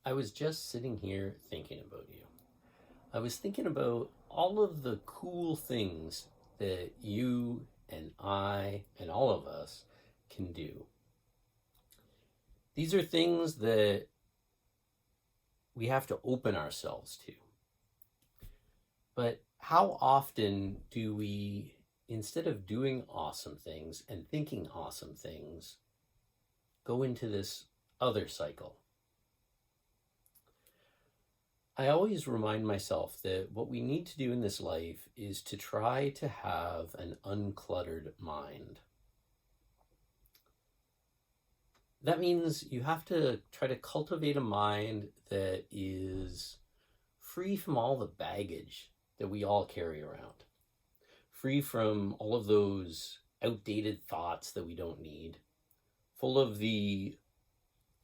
I was just sitting here thinking about you. I was thinking about all of the cool things that you and I and all of us can do. These are things that we have to open ourselves to. But how often do we, instead of doing awesome things and thinking awesome things, go into this other cycle? I always remind myself that what we need to do in this life is to try to have an uncluttered mind. That means you have to try to cultivate a mind that is free from all the baggage that we all carry around, free from all of those outdated thoughts that we don't need, full of the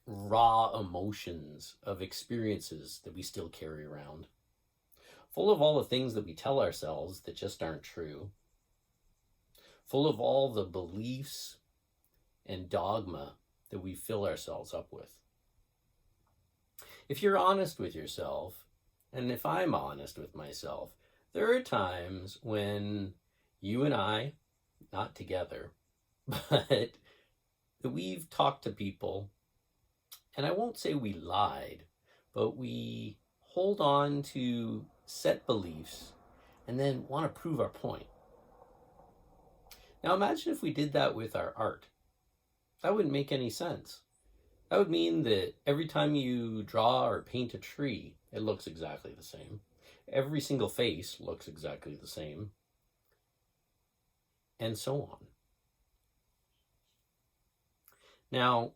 raw emotions of experiences that we still carry around, full of all the things that we tell ourselves that just aren't true, full of all the beliefs and dogma that we fill ourselves up with. If you're honest with yourself, and if I'm honest with myself, there are times when you and I, not together, but that we've talked to people, and I won't say we lied, but we hold on to set beliefs and then want to prove our point. Now imagine if we did that with our art. That wouldn't make any sense. That would mean that every time you draw or paint a tree, it looks exactly the same. Every single face looks exactly the same, and so on. Now,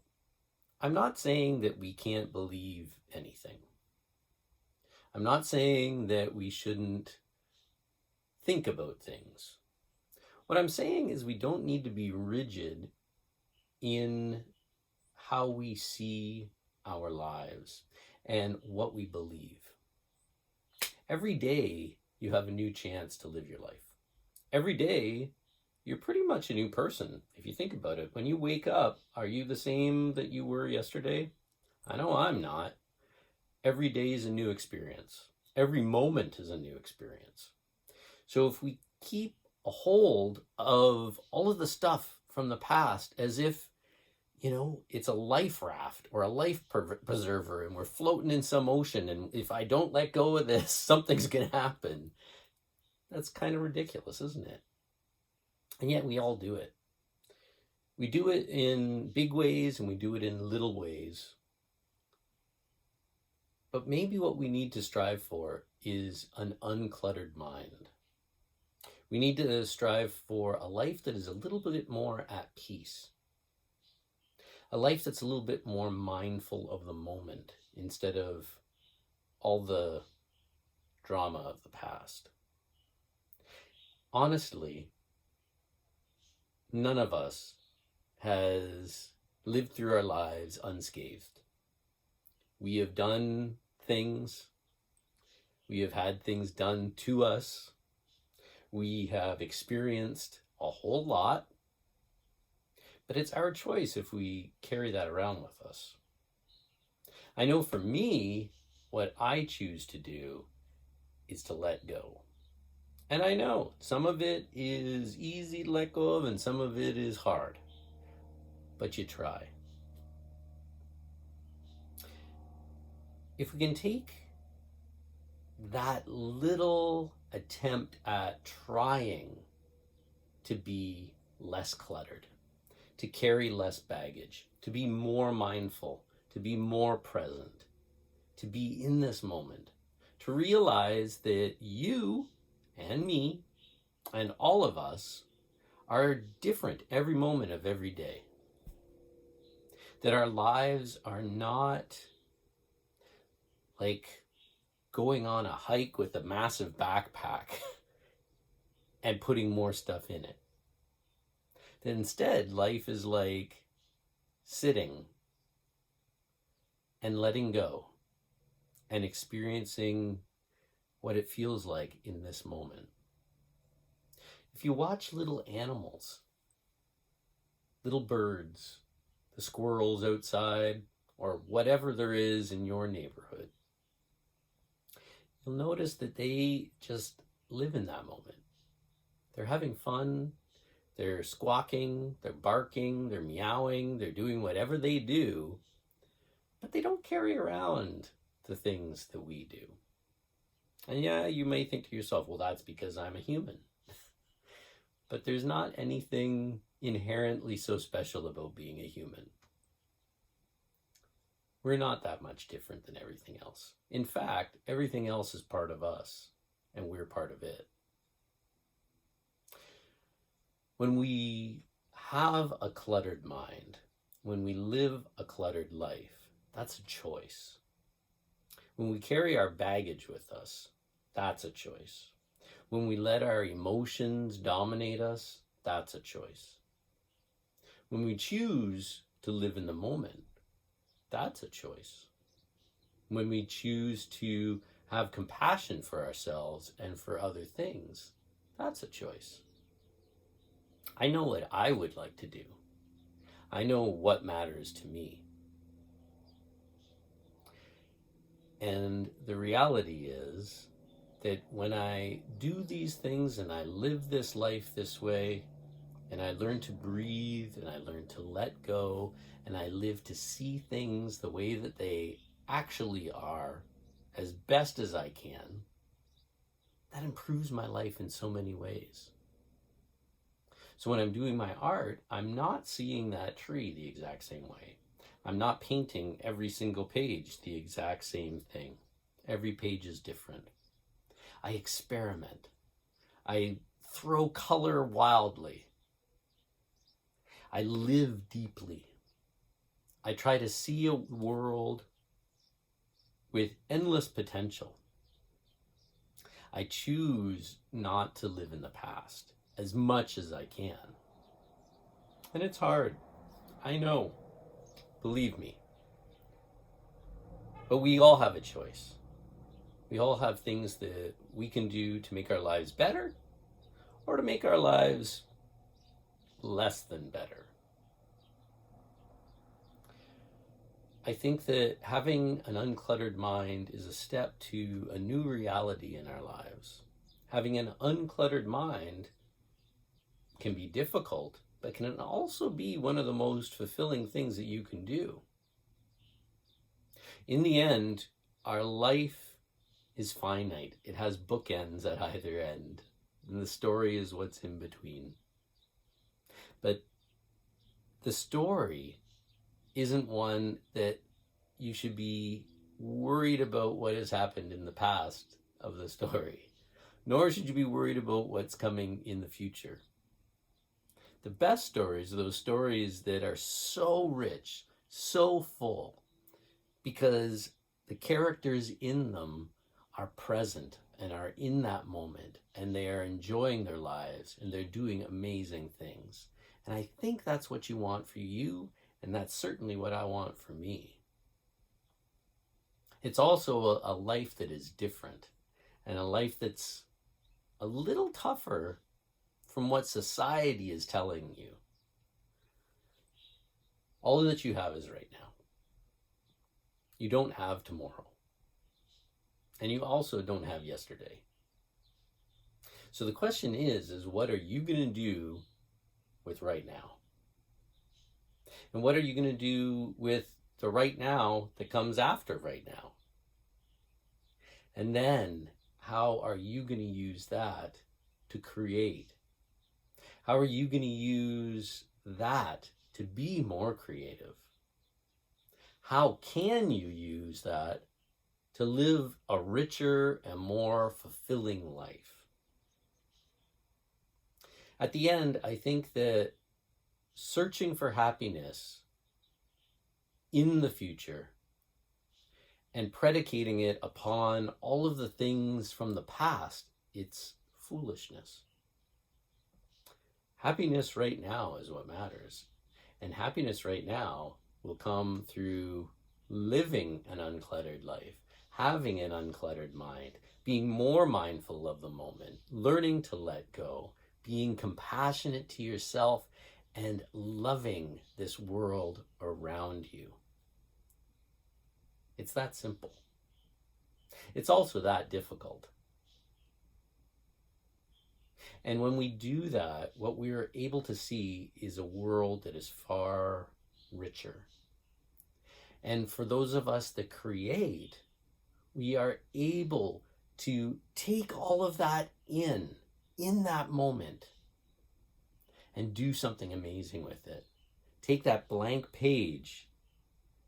I'm not saying that we can't believe anything. I'm not saying that we shouldn't think about things. What I'm saying is we don't need to be rigid in how we see our lives and what we believe. Every day you have a new chance to live your life. Every day you're pretty much a new person, if you think about it. When you wake up, are you the same that you were yesterday? I know I'm not. Every day is a new experience. Every moment is a new experience. So if we keep a hold of all of the stuff from the past as if, it's a life raft or a life preserver and we're floating in some ocean, and if I don't let go of this, something's going to happen. That's kind of ridiculous, isn't it? And yet we all do it. We do it in big ways and we do it in little ways. But maybe what we need to strive for is an uncluttered mind. We need to strive for a life that is a little bit more at peace. A life that's a little bit more mindful of the moment instead of all the drama of the past. Honestly, none of us has lived through our lives unscathed. We have done things. We have had things done to us. We have experienced a whole lot. But it's our choice if we carry that around with us. I know for me, what I choose to do is to let go. And I know some of it is easy to let go of and some of it is hard. But you try. If we can take that little attempt at trying to be less cluttered, to carry less baggage, to be more mindful, to be more present, to be in this moment, to realize that you and me and all of us are different every moment of every day. That our lives are not like going on a hike with a massive backpack and putting more stuff in it. That instead, life is like sitting and letting go and experiencing what it feels like in this moment. If you watch little animals, little birds, the squirrels outside or whatever there is in your neighborhood, you'll notice that they just live in that moment. They're having fun, they're squawking, they're barking, they're meowing, they're doing whatever they do, but they don't carry around the things that we do. And yeah, you may think to yourself, well, that's because I'm a human. But there's not anything inherently so special about being a human. We're not that much different than everything else. In fact, everything else is part of us, and we're part of it. When we have a cluttered mind, when we live a cluttered life, that's a choice. When we carry our baggage with us, that's a choice. When we let our emotions dominate us, that's a choice. When we choose to live in the moment, that's a choice. When we choose to have compassion for ourselves and for other things, that's a choice. I know what I would like to do. I know what matters to me. And the reality is that when I do these things and I live this life this way, and I learn to breathe and I learn to let go, and I live to see things the way that they actually are as best as I can, that improves my life in so many ways. So when I'm doing my art, I'm not seeing that tree the exact same way. I'm not painting every single page the exact same thing. Every page is different. I experiment. I throw color wildly. I live deeply. I try to see a world with endless potential. I choose not to live in the past as much as I can. And it's hard. I know. Believe me. But we all have a choice. We all have things that we can do to make our lives better or to make our lives less than better. I think that having an uncluttered mind is a step to a new reality in our lives. Having an uncluttered mind can be difficult, but can also be one of the most fulfilling things that you can do. In the end, our life is finite. It has bookends at either end, and the story is what's in between. But the story isn't one that you should be worried about what has happened in the past of the story, nor should you be worried about what's coming in the future. The best stories are those stories that are so rich, so full, because the characters in them are present and are in that moment, and they are enjoying their lives, and they're doing amazing things. And I think that's what you want for you, and that's certainly what I want for me. It's also a life that is different, and a life that's a little tougher from what society is telling you. All that you have is right now. You don't have tomorrow. And you also don't have yesterday. So the question is what are you going to do with right now? And what are you going to do with the right now that comes after right now? And then how are you going to use that to create? How are you going to use that to be more creative? How can you use that to live a richer and more fulfilling life? At the end, I think that searching for happiness in the future and predicating it upon all of the things from the past, it's foolishness. Happiness right now is what matters. And happiness right now will come through living an uncluttered life, having an uncluttered mind, being more mindful of the moment, learning to let go, being compassionate to yourself, and loving this world around you. It's that simple. It's also that difficult. And when we do that, what we are able to see is a world that is far richer. And for those of us that create, we are able to take all of that in that moment, and do something amazing with it. Take that blank page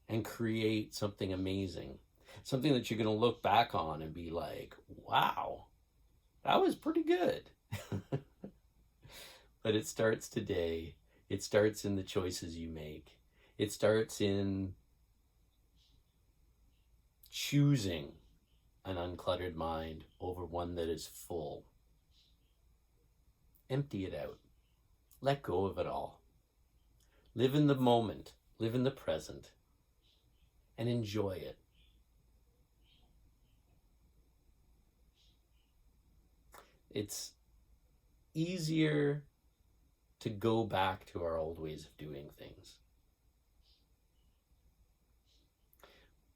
and create something amazing. Something that you're going to look back on and be like, wow, that was pretty good. But it starts today. It starts in the choices you make. It starts in choosing an uncluttered mind over one that is full. Empty it out. Let go of it all. Live in the moment. Live in the present. And enjoy it. It's easier to go back to our old ways of doing things.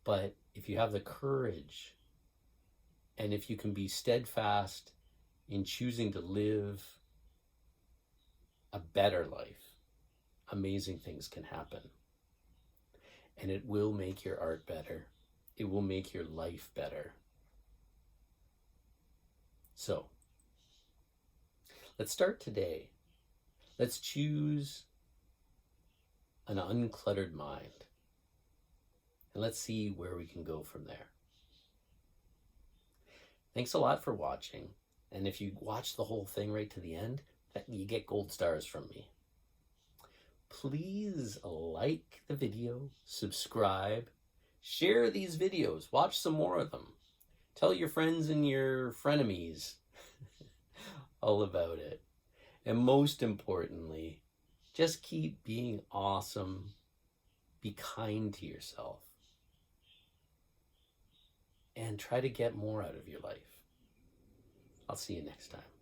But if you have the courage, and if you can be steadfast in choosing to live a better life, amazing things can happen. And it will make your art better. It will make your life better. So, let's start today. Let's choose an uncluttered mind. And let's see where we can go from there. Thanks a lot for watching. And if you watch the whole thing right to the end, you get gold stars from me. Please like the video, subscribe, share these videos, watch some more of them. Tell your friends and your frenemies all about it. And most importantly, just keep being awesome. Be kind to yourself. And try to get more out of your life. I'll see you next time.